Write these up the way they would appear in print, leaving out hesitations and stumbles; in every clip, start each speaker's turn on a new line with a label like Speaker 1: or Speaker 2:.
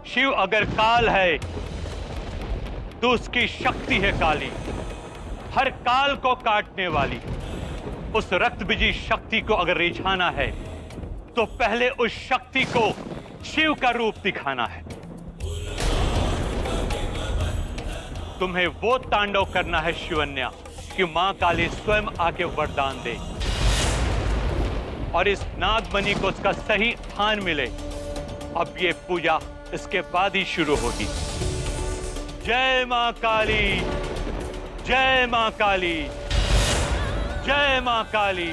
Speaker 1: शिव अगर काल है तो उसकी शक्ति है काली, हर काल को काटने वाली। उस रक्त बीजी शक्ति को अगर रिझाना है तो पहले उस शक्ति को शिव का रूप दिखाना है। तुम्हें वो तांडव करना है शिवन्या कि मां काली स्वयं आके वरदान दे और इस नागमणि को उसका सही स्थान मिले। अब ये पूजा इसके बाद ही शुरू होगी। जय मां काली, जय मां काली, जय मां काली।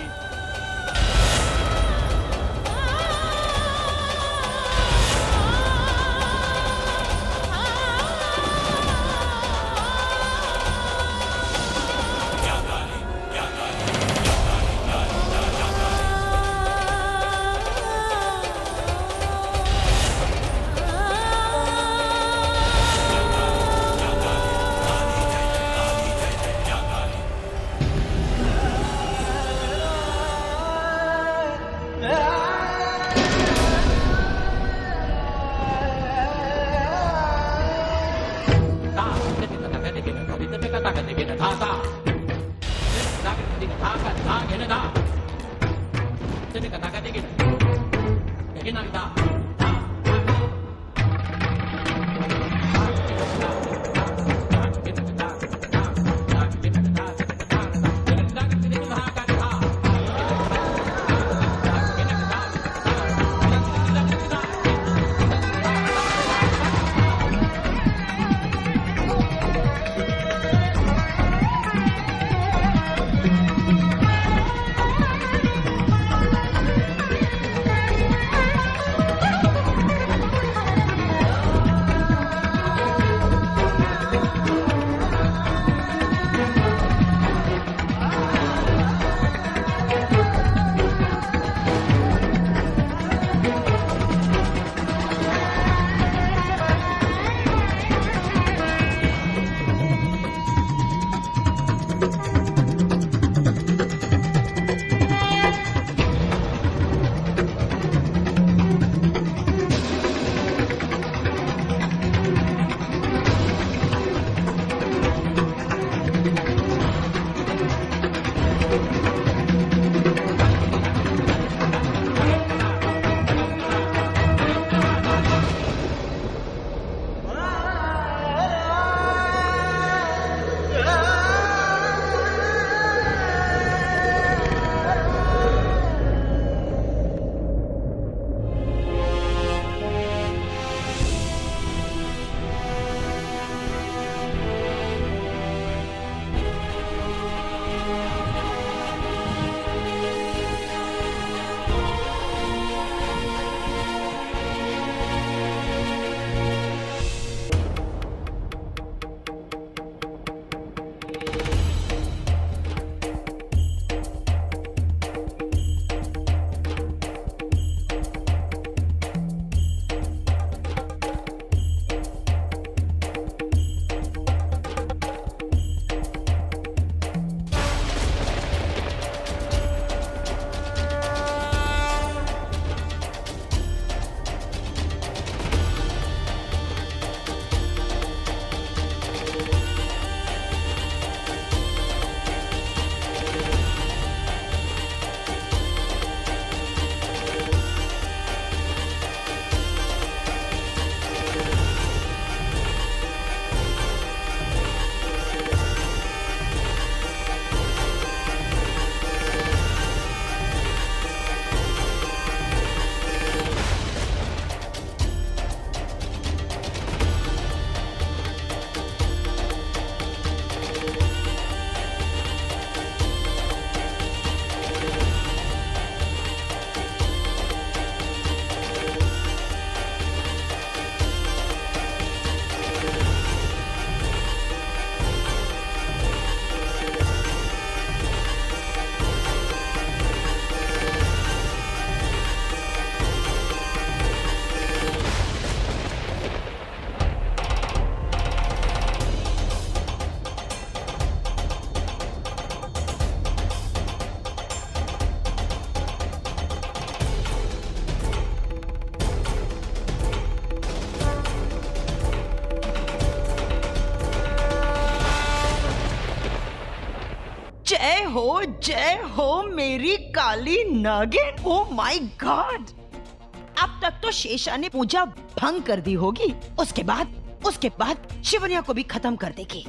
Speaker 2: जय हो मेरी काली नागिन। ओह माय गॉड, अब तक तो शेषा ने पूजा भंग कर दी होगी, उसके बाद शिवन्या को भी खत्म कर देगी।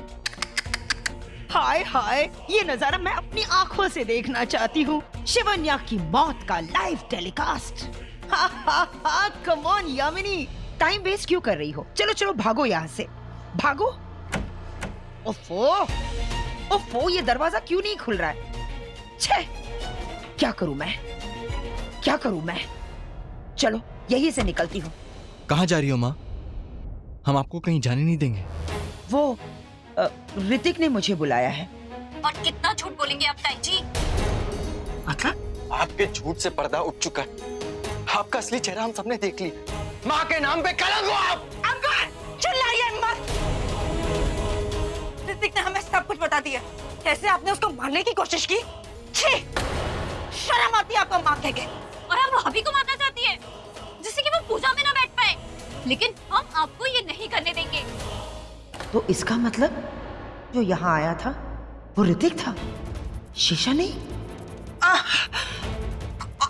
Speaker 2: हाय हाय, ये नजारा मैं अपनी आंखों से देखना चाहती हूँ। शिवन्या की मौत का लाइव टेलीकास्ट। हा हा हा, come on Yamini, time waste क्यों कर रही हो? चलो चलो भागो यहाँ से, भागो। ओफो ओफो, ये दरवाजा क्यों नहीं खुल रहा है? छे, क्या करूँ मैं? चलो यहीं से निकलती हूँ।
Speaker 3: कहाँ जा रही हो माँ? हम आपको कहीं जाने नहीं देंगे।
Speaker 2: वो ऋतिक ने मुझे बुलाया है।
Speaker 4: और कितना झूठ बोलेंगे आप ताई जी?
Speaker 2: मतलब?
Speaker 3: आपके झूठ से पर्दा उठ चुका है। आपका असली चेहरा हम सबने देख लिया। माँ के नाम पे कलंक हो आप।
Speaker 4: चिल्लाइए मत। ऋतिक ने हमें सब कुछ बता दिया। कैसे आपने उसको मारने की कोशिश की? छी! शर्म आती है आपको मारने के। और आप भाभी को मारना चाहती है, जिससे कि वो पूजा में ना बैठ पाए। लेकिन हम आपको ये नहीं करने देंगे।
Speaker 2: तो इसका मतलब जो यहाँ आया था वो ऋतिक था, शीशा नहीं?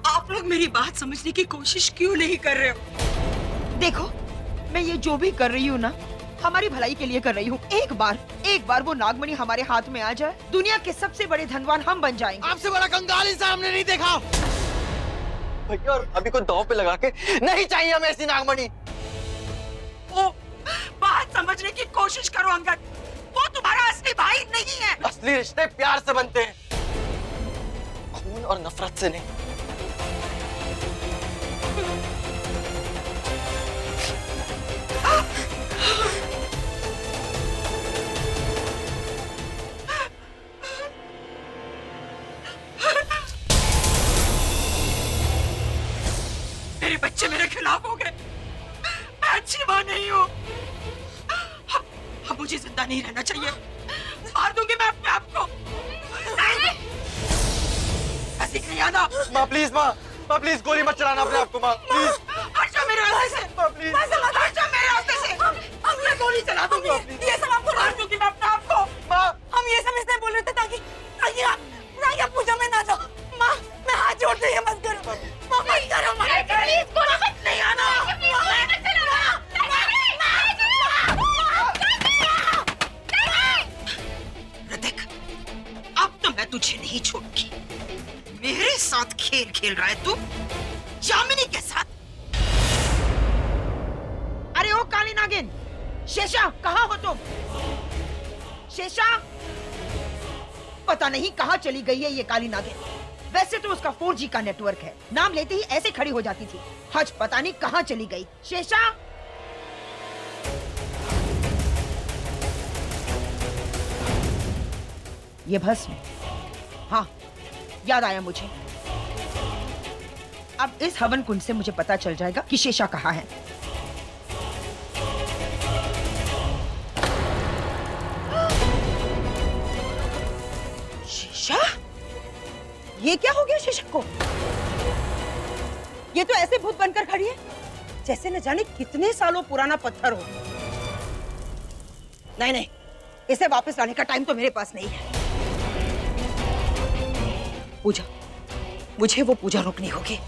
Speaker 5: आप लोग मेरी बात समझने की कोशिश क्यों नहीं कर रहे हो?
Speaker 2: देखो, मैं ये जो भी कर रही हूँ ना, हमारी भलाई के लिए कर रही हूँ। एक बार वो नागमणि हमारे हाथ में आ जाए, दुनिया के सबसे बड़े धनवान हम बन जाएंगे।
Speaker 3: आपसे बड़ा कंगाल इंसान हमने नहीं देखा। भैया और अभी को दांव पे लगा के नहीं चाहिए हमें ऐसी नागमणि।
Speaker 5: वो बात समझने की कोशिश करो अंगद, वो तुम्हारा असली भाई नहीं है।
Speaker 3: असली रिश्ते प्यार से बनते हैं, खून और नफरत से नहीं।
Speaker 5: मेरे बच्चे मेरे खिलाफ हो गए। मैं अच्छी मां नहीं हूँ। अब मुझे जिंदा नहीं रहना चाहिए। मार दूंगी मैं अपने आप को। ऐसे नहीं आना।
Speaker 3: माँ प्लीज, माँ प्लीज गोली मत चलाना अपने आप को। माँ प्लीज
Speaker 5: हट जाओ मेरे रास्ते से।
Speaker 3: माँ प्लीज।
Speaker 5: हट जाओ मेरे रास्ते से। अब मैं गोली चला दूंगी। ये सब आपको मार दूंगी मैं अपने आप को।
Speaker 3: माँ
Speaker 4: हम ये सब इसलिए बोल रहे थे ताकि आप पूजा में ना जाओ। माँ, मैं हाथ जोड़ते हैं, मत करो। माँ, मत करो। प्लीज बोलो मत। नहीं आना।
Speaker 5: ऋतिक, अब तो मैं तुझे नहीं छोड़ूंगी। मेरे साथ खेल खेल रहा है तू, यामिनी के साथ।
Speaker 2: अरे ओ काली नागिन, शेषा कहाँ हो तुम? शेषा, पता नहीं कहाँ चली गई है ये काली नागिन। वैसे तो उसका 4G का नेटवर्क है, नाम लेते ही ऐसे खड़ी हो जाती थी। आज पता नहीं कहाँ चली गई। शेषा, ये भस्म, हाँ याद आया मुझे। अब इस हवन कुंड से मुझे पता चल जाएगा कि शेषा कहाँ है। शेषा? ये क्या हो गया शेषा को? ये तो ऐसे भूत बनकर खड़ी है जैसे न जाने कितने सालों पुराना पत्थर हो। नहीं, इसे वापस लाने का टाइम तो मेरे पास नहीं है। पूजा, मुझे वो पूजा रोकनी होगी।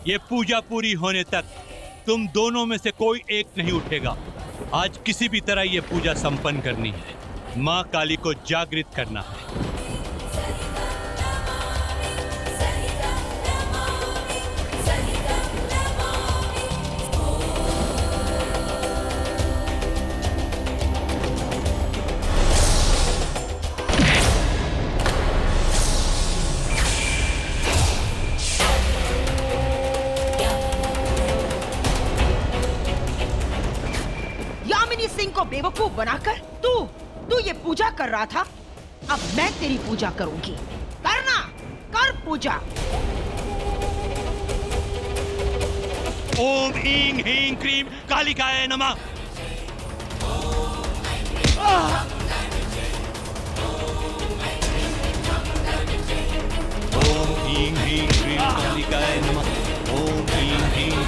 Speaker 1: ये पूजा पूरी होने तक तुम दोनों में से कोई एक नहीं उठेगा। आज किसी भी तरह ये पूजा संपन्न करनी है। माँ काली को जागृत करना है।
Speaker 2: सिंह को बेवकूफ बनाकर तू ये पूजा कर रहा था। अब मैं तेरी पूजा करूंगी। करना, कर पूजा।
Speaker 1: ओम ह्रीं ह्रीं क्रीं कालिकाय नमः। ओम ह्रीं ह्रीं क्रीं कालिकाय नमः। ओम ह्रीं ह्रीं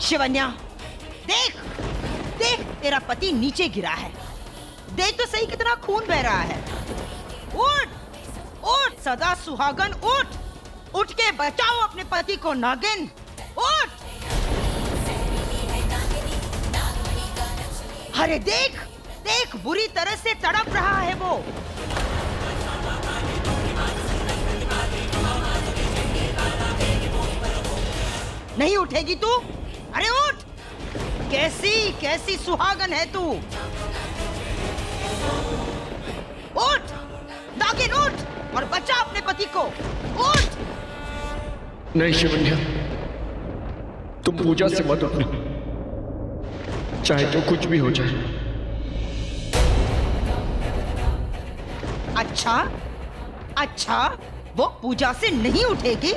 Speaker 2: शिवन्या, देख देख, तेरा पति नीचे गिरा है। देख तो सही कितना खून बह रहा है। उठ उठ सदा सुहागन, उठ उठ के बचाओ अपने पति को नागिन, उठ। अरे देख देख, बुरी तरह से तड़प रहा है वो। नहीं उठेगी तू? अरे उठ। कैसी कैसी सुहागन है तू। उठ नागिन, उठ और बचा अपने पति को, उठ।
Speaker 6: नहीं शिवन्या, तुम पूजा से मत उठना, चाहे तो कुछ भी हो जाए।
Speaker 2: अच्छा अच्छा, वो पूजा से नहीं उठेगी?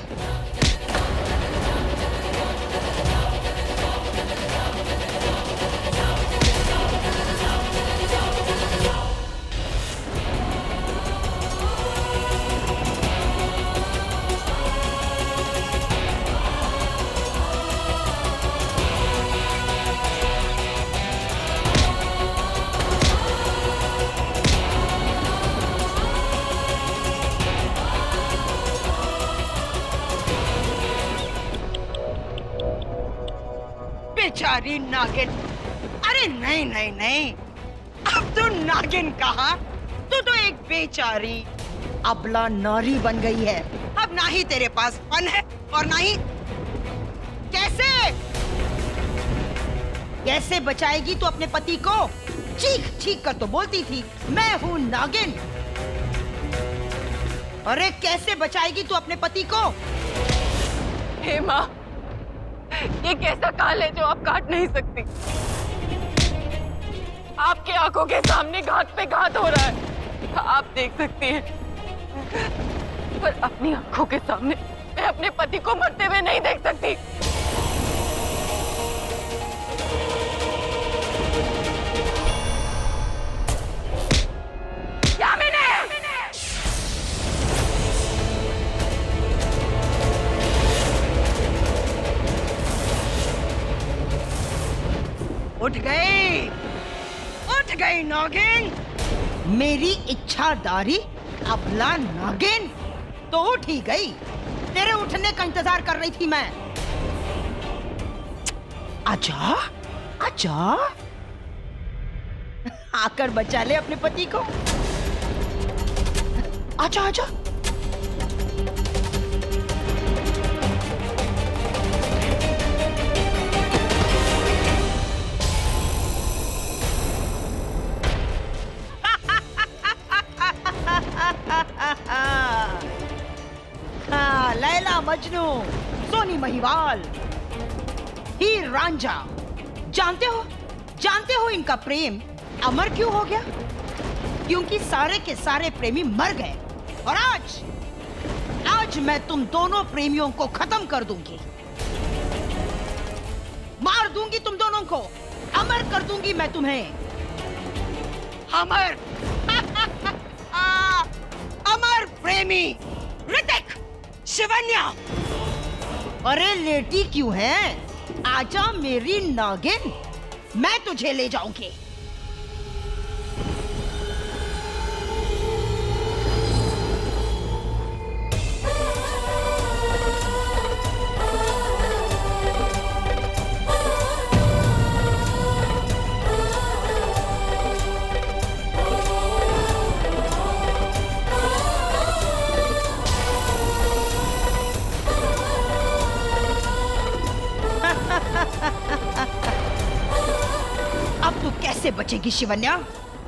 Speaker 2: बेचारी नागिन। अरे नहीं नहीं नहीं, अब तो नागिन कहा, तू तो एक बेचारी अबला नारी बन गई है। अब ना ही तेरे पास फन है और ना ही कैसे कैसे बचाएगी तू अपने पति को? चीख चीख कर तो बोलती थी मैं हूँ नागिन। अरे कैसे बचाएगी तू अपने पति को?
Speaker 7: हे माँ, ये कैसा काल है जो आप काट नहीं सकती? आपके आंखों के सामने घात पे घात हो रहा है, आप देख सकती हैं, पर अपनी आंखों के सामने मैं अपने पति को मरते हुए नहीं देख सकती।
Speaker 2: उठ गई नागिन, मेरी इच्छादारी अबला नागिन तो उठ ही गई। तेरे उठने का इंतजार कर रही थी मैं। आजा आजा, आकर बचा ले अपने पति को। आजा आजा। लैला मजनू, सोनी महिवाल, हीर रांझा, जानते हो इनका प्रेम अमर क्यों हो गया? क्योंकि सारे के सारे प्रेमी मर गए। और आज मैं तुम दोनों प्रेमियों को खत्म कर दूंगी, मार दूंगी तुम दोनों को, अमर कर दूंगी मैं तुम्हें। अमर अमर प्रेमी ऋतिक, शिवन्या। अरे लेटी क्यों है? आजा मेरी नागिन, मैं तुझे ले जाऊंगी। अब तू कैसे बचेगी शिवन्या?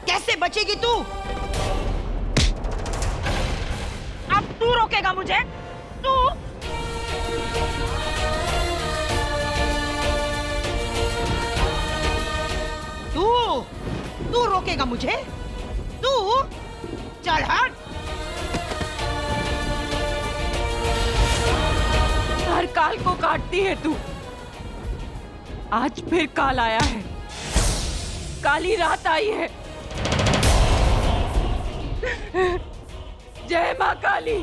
Speaker 2: कैसे बचेगी तू? अब तू रोकेगा मुझे? तू रोकेगा मुझे? तू चल हट।
Speaker 7: हर काल को काटती है तू। आज फिर काल आया है, काली रात आई है। जय मां काली।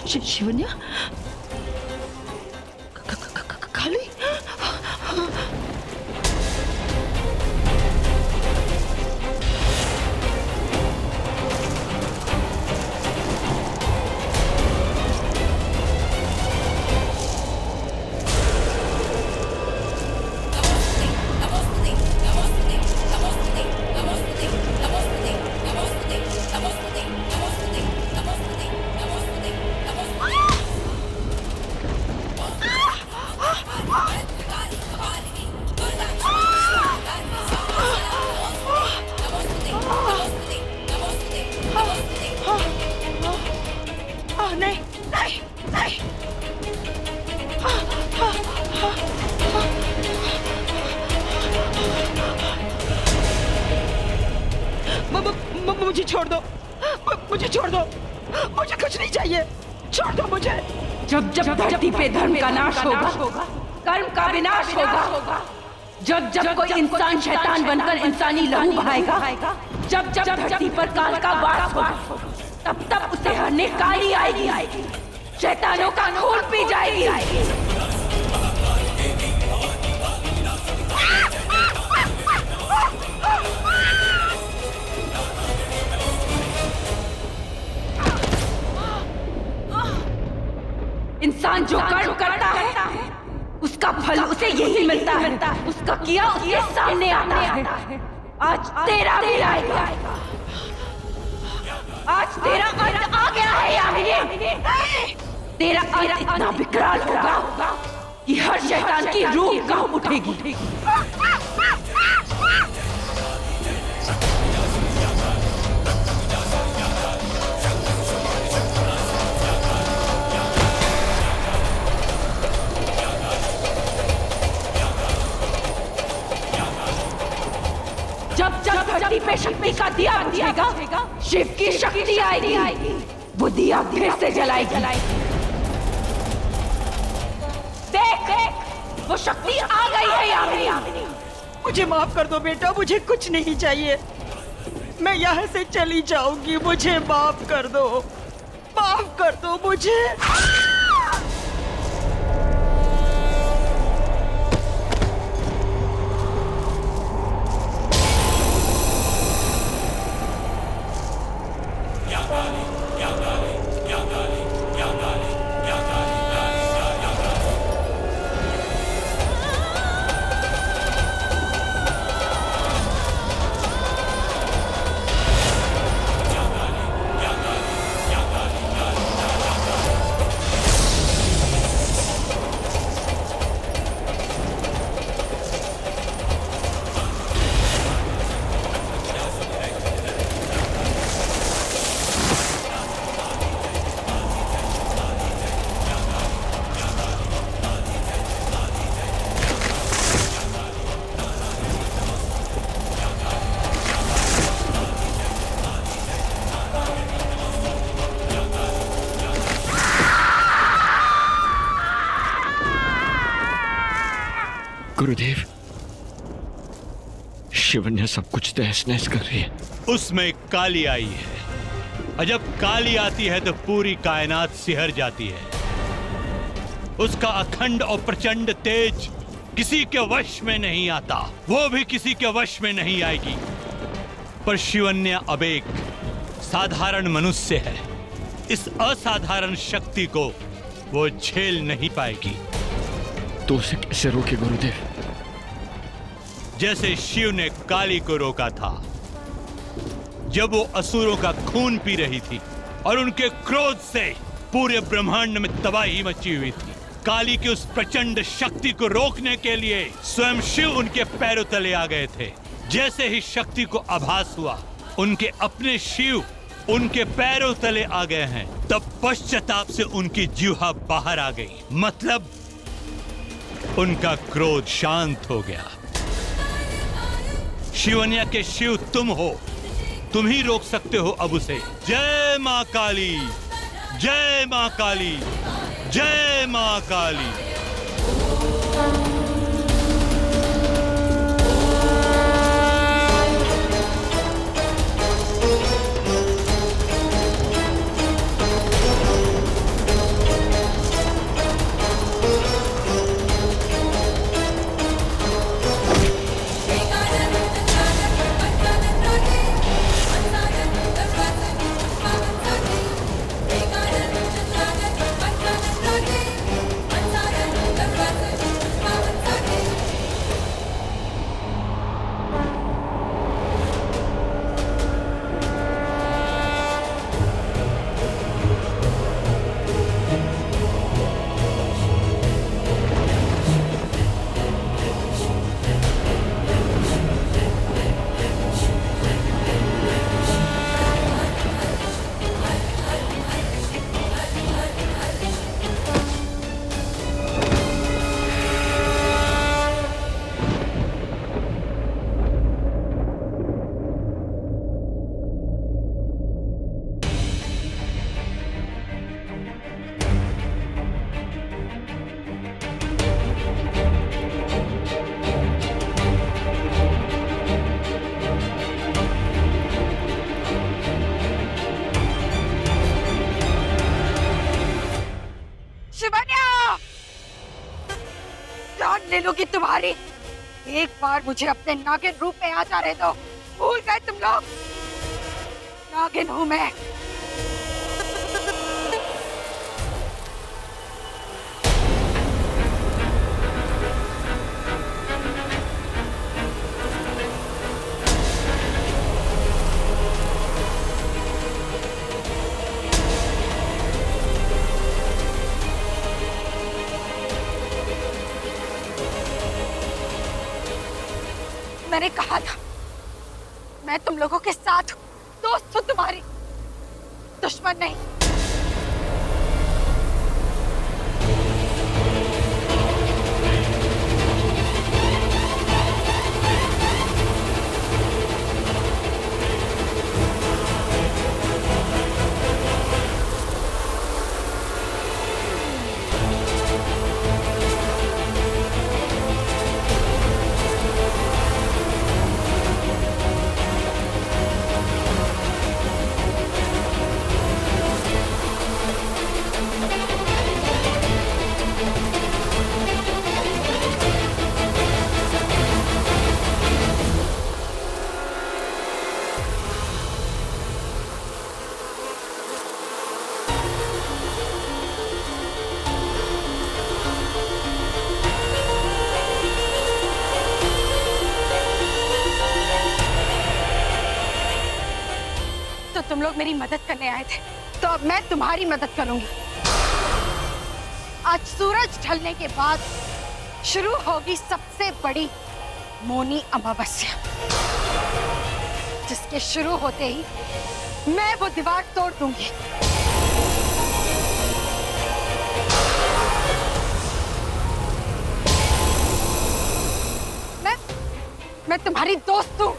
Speaker 2: शिवन्या काली नहीं नहीं नहीं मुझे छोड़ दो मुझे छोड़ दो मुझे कुछ नहीं चाहिए छोड़ दो मुझे
Speaker 7: जब जब धरती पे धर्म का नाश होगा, कर्म का विनाश होगा, जब जब कोई इंसान शैतान बनकर इंसानी लहू बहाएगा, जब जब धरती पर काल का वास होगा, तब तब उसे हरने काली आएगी, शैतानों का खून पी जाएगी। इंसान जो कर्म करता है उसका फल उसे यही मिलता है, उसका किया उसके सामने आता है। आज तेरा भी आएगा, आज तेरा अंत आ गया है यामिनी। तेरा अंत इतना विकराल होगा कि हर शैतान की रूह कांप उठेगी। जब जब धरती पे शक्ति का दिया बुझेगा, शिव की शक्ति आएगी, वो दिया फिर से जलाएगी। देख वो शक्ति आ गई है यामिनी।
Speaker 2: मुझे माफ कर दो बेटा मुझे कुछ नहीं चाहिए मैं यहाँ से चली जाऊंगी मुझे माफ कर दो मुझे।
Speaker 6: गुरुदेव शिवन्या सब कुछ तहस नहस कर रही है।
Speaker 1: उसमें काली आई है और जब काली आती है तो पूरी कायनात सिहर जाती है। उसका अखंड और प्रचंड तेज किसी के वश में नहीं आता, वो भी किसी के वश में नहीं आएगी। पर शिवन्या अब एक साधारण मनुष्य है, इस असाधारण शक्ति को वो झेल नहीं पाएगी।
Speaker 6: तो उसे कैसे रोके गुरुदेव?
Speaker 1: जैसे शिव ने काली को रोका था जब वो असुरों का खून पी रही थी और उनके क्रोध से पूरे ब्रह्मांड में तबाही मची हुई थी। काली की उस प्रचंड शक्ति को रोकने के लिए स्वयं शिव उनके पैरों तले आ गए थे। जैसे ही शक्ति को आभास हुआ उनके अपने शिव उनके पैरों तले आ गए हैं, तब पश्चाताप से उनकी जीवा बाहर आ गई। मतलब उनका क्रोध शांत हो गया। शिवन्या के शिव तुम हो, तुम ही रोक सकते हो अब उसे। जय मां काली, जय मां काली, जय मां काली।
Speaker 4: ले लूंगी तुम्हारी। एक बार मुझे अपने नागिन रूप में आ जाने दो। भूल गए तुम लोग, नागिन हूं मैं। मैंने कहा था मैं तुम लोगों के साथ हूं, दोस्त हूं तुम्हारी, दुश्मन नहीं। तो तुम लोग मेरी मदद करने आए थे, तो अब मैं तुम्हारी मदद करूंगी। आज सूरज ढलने के बाद शुरू होगी सबसे बड़ी मौनी अमावस्या, जिसके शुरू होते ही मैं वो दीवार तोड़ दूंगी। मैं तुम्हारी दोस्त हूं।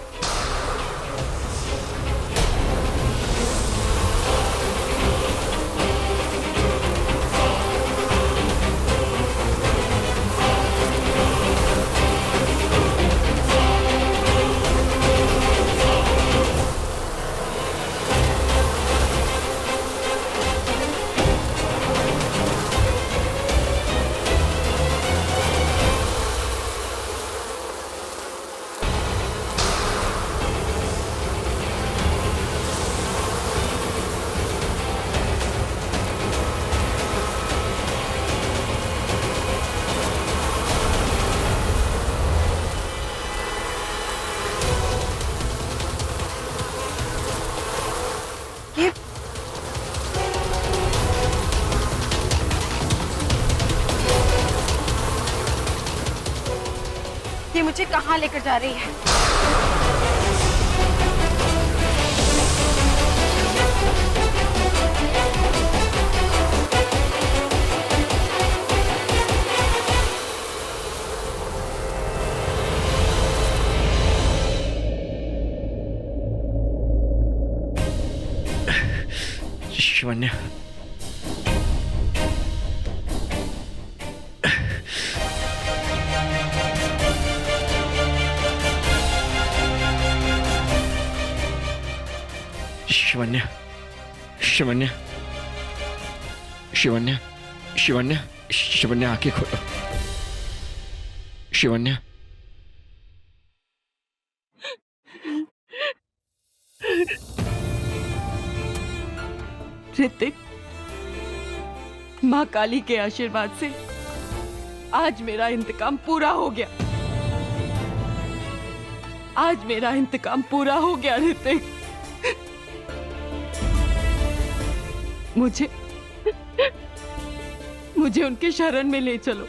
Speaker 4: ये मुझे कहाँ लेकर जा रही है?
Speaker 6: शिवन्या, शिवन्या, शिवन्या, शिवन्या, शिवन्या, शिवन्या, आंखें खोलो। शिवन्या,
Speaker 7: ऋतिक, माँ काली के आशीर्वाद से आज मेरा इंतकाम पूरा हो गया। आज मेरा इंतकाम पूरा हो गया ऋतिक। मुझे उनके शरण में ले चलो।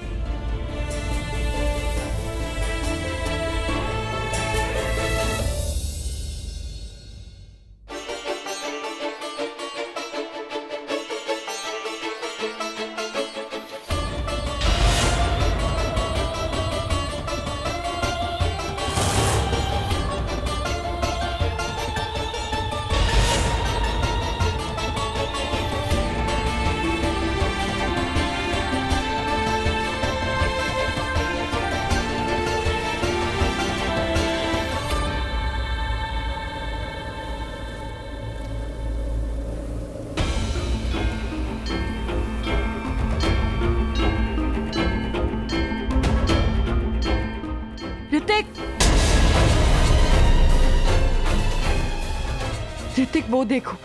Speaker 7: वो देखो,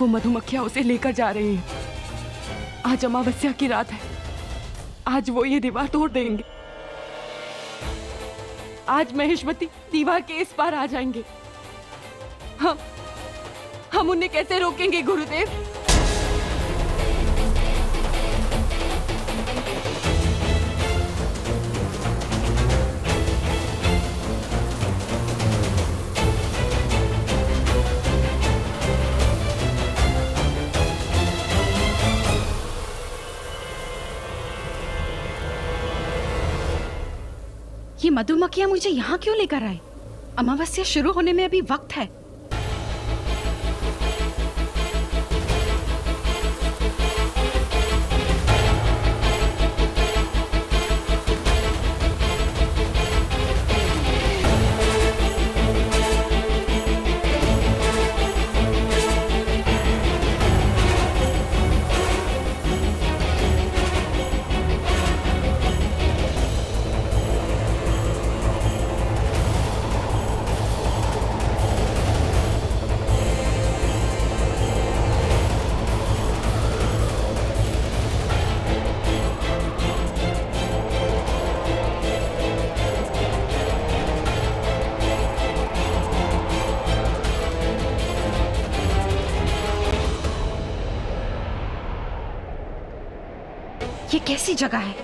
Speaker 7: वो मधुमक्खियां उसे लेकर जा रही हैं। आज अमावस्या की रात है, आज वो ये दीवार तोड़ देंगे। आज महेशमती दीवार के इस पार आ जाएंगे। हम उन्हें कैसे रोकेंगे गुरुदेव?
Speaker 4: ये मधुमक्खियां मुझे यहाँ क्यों लेकर आए? अमावस्या शुरू होने में अभी वक्त है। ये कैसी जगह है?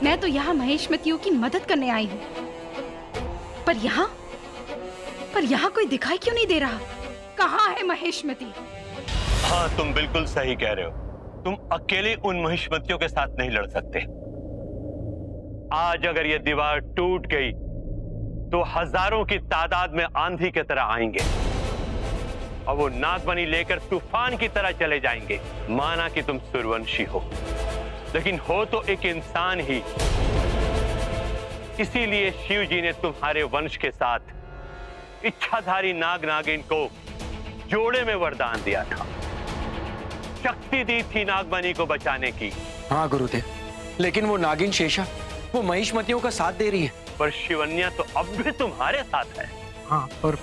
Speaker 4: मैं तो यहाँ महेशमतियों की मदद करने आई हूँ, पर यहाँ कोई दिखाई क्यों नहीं दे रहा? कहाँ है महेशमती?
Speaker 1: हाँ, तुम बिल्कुल सही कह रहे हो। तुम अकेले उन महेशमतियों के साथ नहीं लड़ सकते। आज अगर ये दीवार टूट गई तो हजारों की तादाद में आंधी की तरह आएंगे और वो नागमणि लेकर तूफान की तरह चले जाएंगे। माना कि तुम सूर्यवंशी हो, लेकिन हो तो एक इंसान ही। इसीलिए शिव जी ने तुम्हारे वंश के साथ इच्छाधारी नाग नागिन को जोड़े में वरदान दिया था, शक्ति दी थी नागमणि को बचाने की।
Speaker 6: हाँ गुरुदेव, लेकिन वो नागिन शेषा वो महिषमतियों का साथ दे रही है।
Speaker 1: पर शिवन्या तो अब भी तुम्हारे साथ है।
Speaker 6: हाँ, पर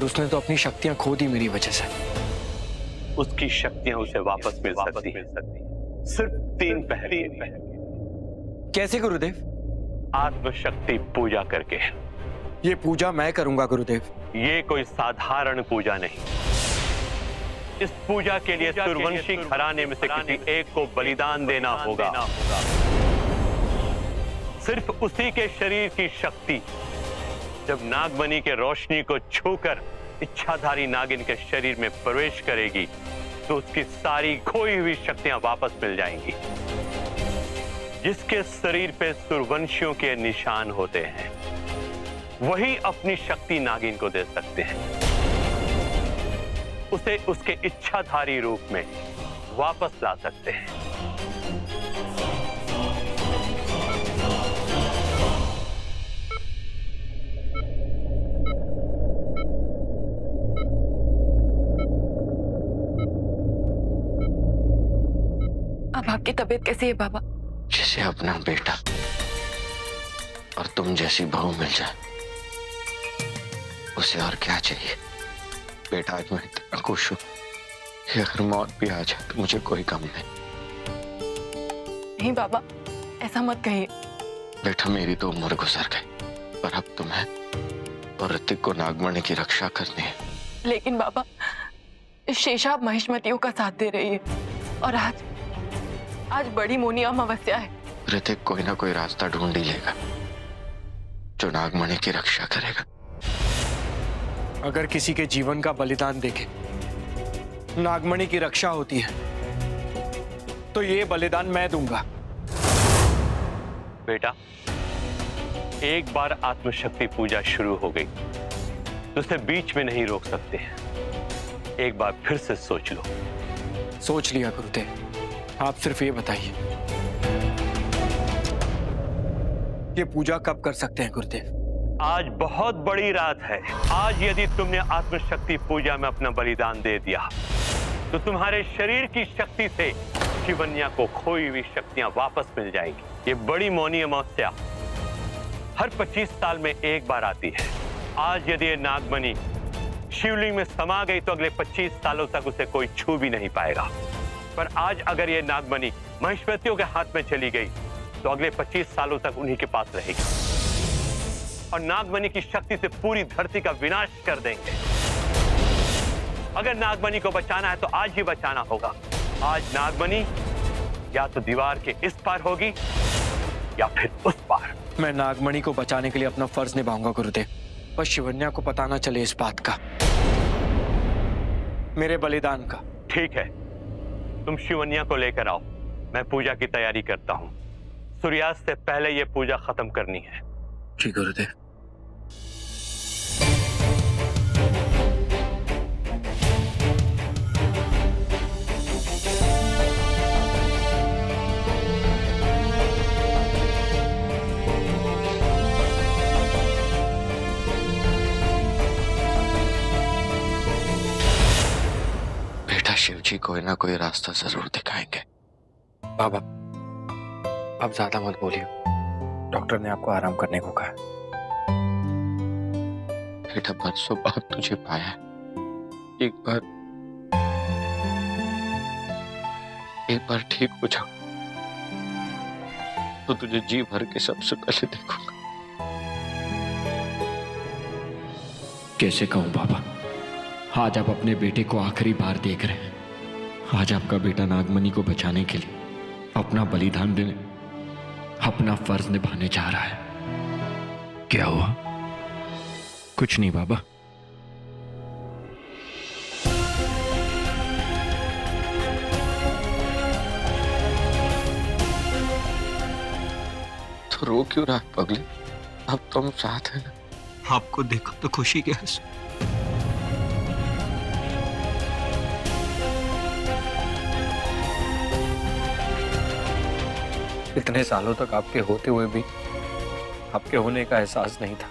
Speaker 6: उसने तो अपनी शक्तियां खो दी मेरी वजह से।
Speaker 1: उसकी शक्तियां उसे वापस मिल सकती हैं, सिर्फ 3 पहर।
Speaker 6: कैसे गुरुदेव?
Speaker 1: आत्मशक्ति पूजा करके।
Speaker 6: ये पूजा मैं करूंगा गुरुदेव।
Speaker 1: ये कोई साधारण पूजा नहीं। इस पूजा के लिए सूर्यवंशी घराने में से किसी एक को बलिदान देना होगा। सिर्फ उसी के शरीर की शक्ति जब नागमणि के रोशनी को छूकर इच्छाधारी नागिन के शरीर में प्रवेश करेगी तो उसकी सारी खोई हुई शक्तियां वापस मिल जाएंगी। जिसके शरीर पे सूर्यवंशियों के निशान होते हैं वही अपनी शक्ति नागिन को दे सकते हैं, उसे उसके इच्छाधारी रूप में वापस ला सकते हैं।
Speaker 7: अब आपकी तबीयत कैसी है बाबा?
Speaker 6: जैसे अपना बेटा और तुम जैसी बहू मिल जाए, उसे और क्या चाहिए। बेटा आज मैं इतना खुश हूं कि अगर मौत भी आ जाए तो मुझे कोई गम नहीं।
Speaker 7: नहीं बाबा, ऐसा मत कहिए।
Speaker 6: बेटा मेरी तो उम्र गुजर गई, पर अब तुम्हें और ऋतिक को नागमणि की रक्षा करनी है।
Speaker 7: लेकिन बाबा, शेषा महिषमतियों का साथ दे रही है और आज बड़ी मौनी अमावस्या है।
Speaker 6: ऋतिक कोई ना कोई रास्ता ढूंढ ही लेगा जो नागमणि की रक्षा करेगा। अगर किसी के जीवन का बलिदान देके नागमणि की रक्षा होती है तो ये बलिदान मैं दूंगा।
Speaker 1: बेटा, एक बार आत्मशक्ति पूजा शुरू हो गई तो उसे बीच में नहीं रोक सकते। एक बार फिर से सोच लो।
Speaker 6: सोच लिया गुरुदेव, आप सिर्फ ये बताइए ये पूजा कब कर सकते हैं गुरुदेव?
Speaker 1: आज बहुत बड़ी रात है। आज यदि तुमने आत्मशक्ति पूजा में अपना बलिदान दे दिया तो तुम्हारे शरीर की शक्ति से शिवन्या को खोई हुई शक्तियां वापस मिल जाएगी। ये बड़ी मौनी अमावस्या हर 25 साल में एक बार आती है। आज यदि ये नागमणि शिवलिंग में समा गई तो अगले 25 सालों तक उसे कोई छू भी नहीं पाएगा। पर आज अगर ये नागमणि महिष्मतियों के हाथ में चली गई तो अगले 25 सालों तक उन्हीं के पास रहेगी और नागमणि की शक्ति से पूरी धरती का विनाश कर देंगे। अगर नागमणि को बचाना है तो आज ही बचाना होगा। आज नागमणि या तो दीवार के इस पार होगी या फिर उस पार।
Speaker 6: मैं नागमणि को बचाने के लिए अपना फर्ज निभाऊंगा गुरुदेव, पर शिवन्या को पता ना चले इस बात का, मेरे बलिदान का।
Speaker 1: ठीक है, तुम शिवन्या को लेकर आओ, मैं पूजा की तैयारी करता हूँ। सूर्यास्त से पहले यह पूजा खत्म करनी है।
Speaker 6: जी गुरुदेव। बेटा शिवजी कोई ना कोई रास्ता जरूर दिखाएंगे। बाबा अब ज्यादा मत बोलिए, डॉक्टर ने आपको आराम करने को कहा। बेटा बरसों बाद तुझे पाया, एक बार ठीक हो जाओ तो तुझे जी भर के सबसे पहले देखूंगा।
Speaker 8: कैसे कहूं बाबा, आज आप अपने बेटे को आखिरी बार देख रहे हैं। आज आपका बेटा नागमणि को बचाने के लिए अपना बलिदान देने, अपना फर्ज निभाने जा रहा है। क्या हुआ? कुछ नहीं बाबा।
Speaker 6: तो रो क्यों रहा है पगले? अब तुम साथ हैं। आपको देखो तो खुशी के आंसू। इतने सालों तक आपके होते हुए भी आपके होने का एहसास नहीं था।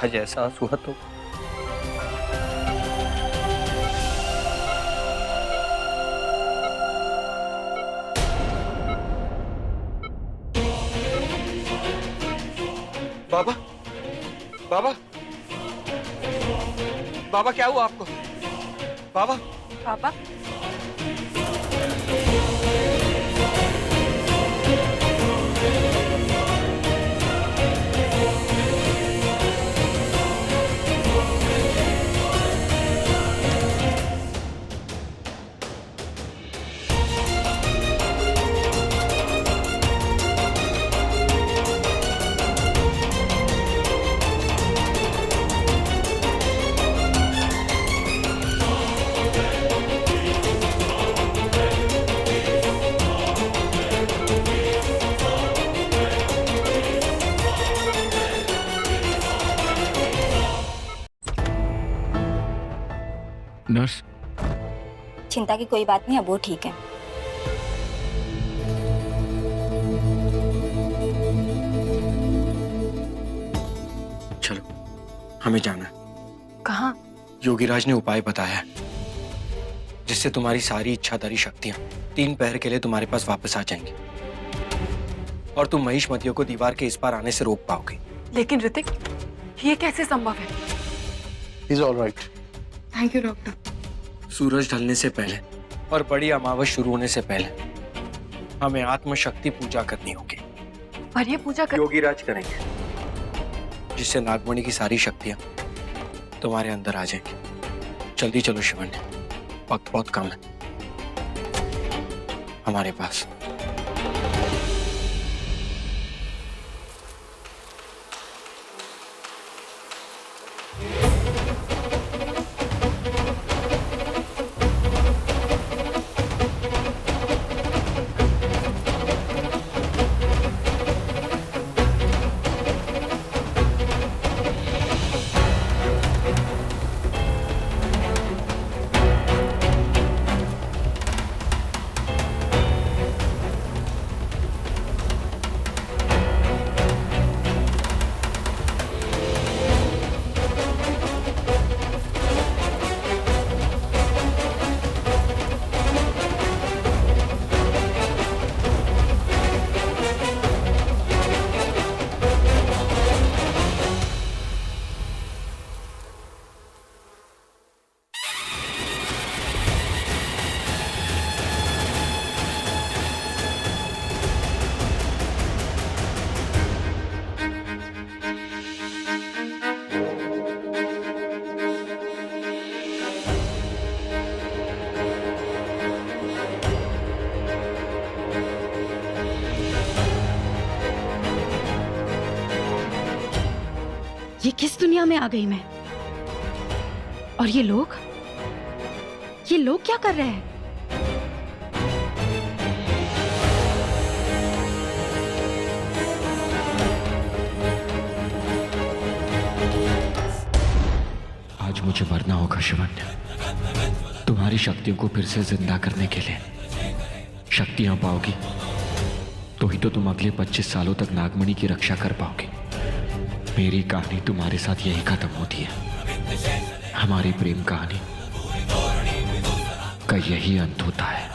Speaker 6: आज एहसास हुआ तो बाबा बाबा बाबा क्या हुआ आपको? बाबा
Speaker 4: पापा
Speaker 8: नर्स,
Speaker 9: चिंता की कोई बात नहीं, अब वो ठीक है।
Speaker 6: चलो हमें जाना है।
Speaker 4: कहाँ?
Speaker 6: योगीराज ने उपाय बताया है जिससे तुम्हारी सारी इच्छाधारी शक्तियां 3 पहर के लिए तुम्हारे पास वापस आ जाएंगी और तुम महिष्मतियों को दीवार के इस पार आने से रोक पाओगे।
Speaker 10: लेकिन ऋतिक, ये कैसे संभव है?
Speaker 3: He's all right.
Speaker 10: Thank you doctor.
Speaker 6: सूरज ढलने से पहले और बड़ी अमावस शुरू होने से पहले हमें आत्मशक्ति पूजा करनी होगी।
Speaker 10: और ये पूजा
Speaker 6: योगीराज करेंगे जिससे नागमणि की सारी शक्तियां तुम्हारे अंदर आ जाएंगी। जल्दी चलो शिवन्या, वक्त बहुत कम है हमारे पास।
Speaker 7: ये किस दुनिया में आ गई मैं? और ये लोग क्या कर रहे हैं?
Speaker 8: आज मुझे मरना होगा शिवन्या। तुम्हारी शक्तियों को फिर से जिंदा करने के लिए। शक्तियां पाओगी तो ही तो तुम अगले 25 सालों तक नागमणि की रक्षा कर पाओगे। मेरी कहानी तुम्हारे साथ यही खत्म होती है। हमारी प्रेम कहानी का यही अंत होता है।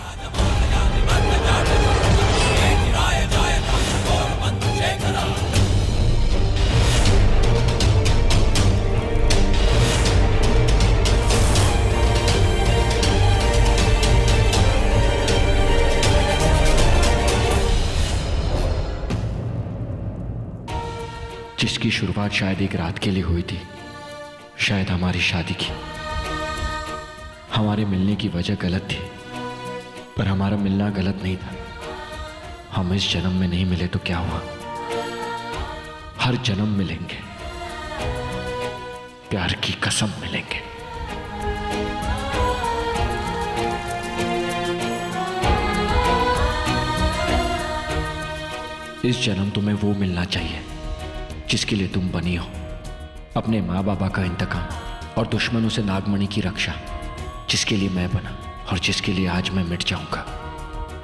Speaker 8: जिसकी शुरुआत शायद एक रात के लिए हुई थी, शायद हमारी शादी की। हमारे मिलने की वजह गलत थी, पर हमारा मिलना गलत नहीं था। हम इस जन्म में नहीं मिले तो क्या हुआ, हर जन्म मिलेंगे, प्यार की कसम मिलेंगे। इस जन्म तुम्हें वो मिलना चाहिए जिसके लिए तुम बनी हो। अपने माँ बाबा का इंतकाम और दुश्मनों से नागमणि की रक्षा, जिसके लिए मैं बना और जिसके लिए आज मैं मिट जाऊंगा।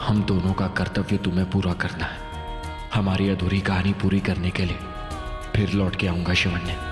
Speaker 8: हम दोनों का कर्तव्य तुम्हें पूरा करना है। हमारी अधूरी कहानी पूरी करने के लिए फिर लौट के आऊंगा शिवन्या।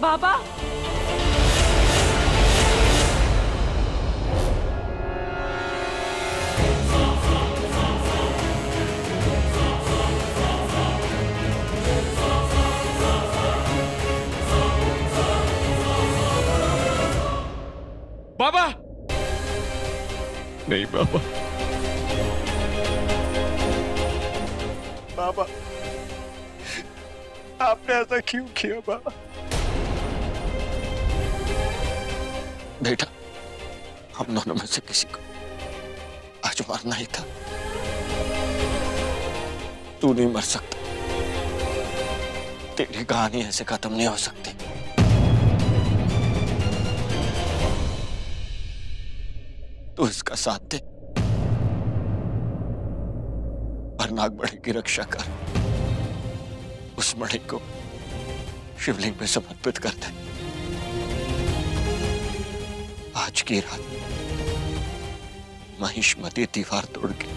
Speaker 7: बाबा,
Speaker 8: बाबा, नहीं बाबा,
Speaker 6: बाबा, आपने ऐसा क्यों किया बाबा?
Speaker 3: बेटा, हम दोनों में से किसी को आज मरना ही था। तू नहीं मर सकता। तेरी कहानी ऐसे खत्म नहीं हो सकती। तू इसका साथ दे और नागमणि की रक्षा कर। उस मणि को शिवलिंग में समर्पित कर दे। आज की रात महिष्मती दीवार तोड़ के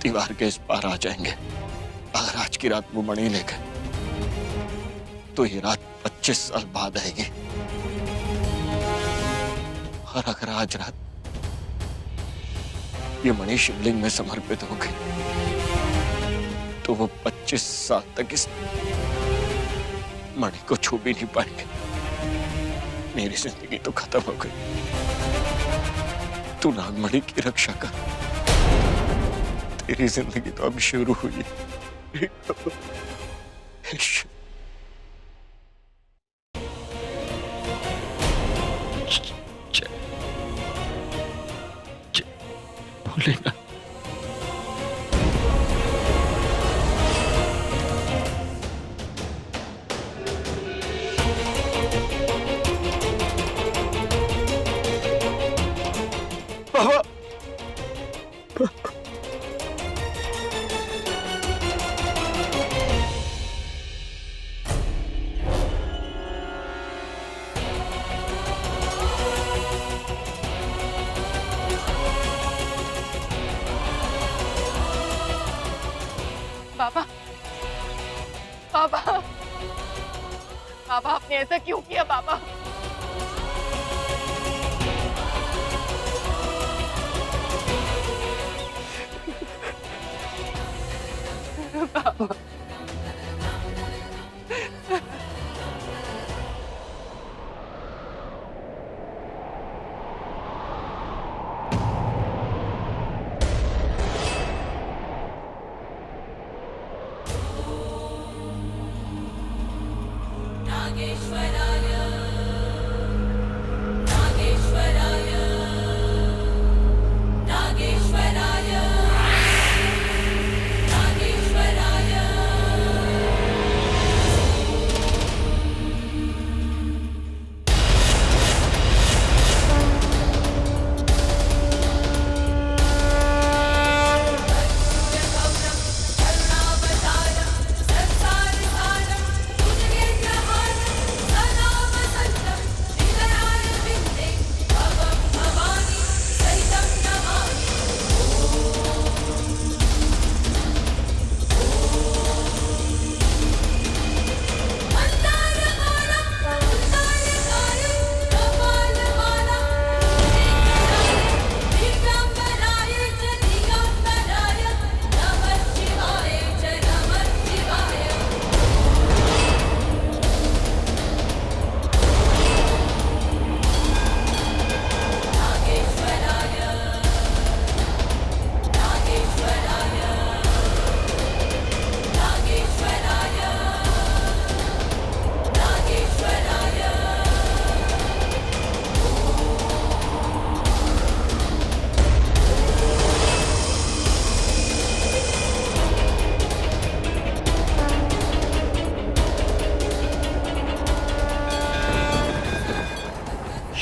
Speaker 3: दीवार के इस पार आ जाएंगे। अगर आज की रात वो मणि ले गए तो ये रात 25 साल बाद आएगी। और अगर आज रात ये मणि शिवलिंग में समर्पित हो गई तो वो 25 साल तक इस मणि को छू भी नहीं पाएंगे। मेरी जिंदगी तो खत्म हो गई। तू नागमणि की रक्षा कर। तेरी जिंदगी तो अभी शुरू हुई है।
Speaker 8: बोले ना।
Speaker 10: आपने ऐसा क्यों किया बाबा? बाबा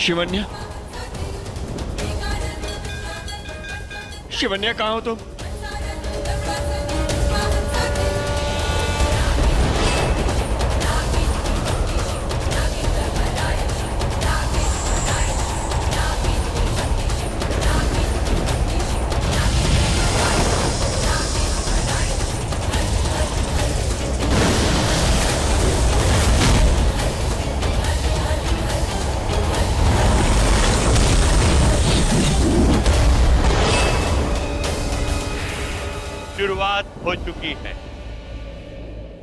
Speaker 8: शिवन्या, शिवन्या कहाँ हो तुम?
Speaker 1: शुरुआत हो चुकी है।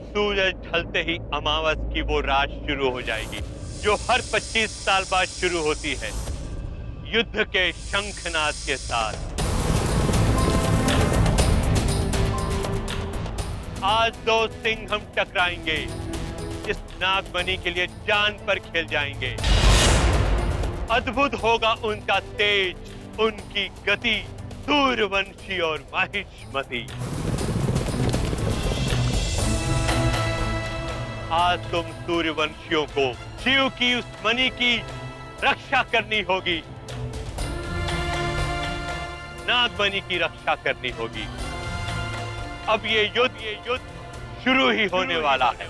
Speaker 1: सूरज ढलते ही अमावस की वो रात शुरू हो जाएगी जो हर 25 साल बाद शुरू होती है, युद्ध के शंखनाद के साथ। आज दो सिंह हम टकराएंगे, इस नागमणि के लिए जान पर खेल जाएंगे। अद्भुत होगा उनका तेज, उनकी गति, सूर्यवंशी और महिष्मती। आज तुम सूर्यवंशियों को शिव की उस मणि की रक्षा करनी होगी, नागमणि की रक्षा करनी होगी। अब ये युद्ध शुरू ही होने वाला है।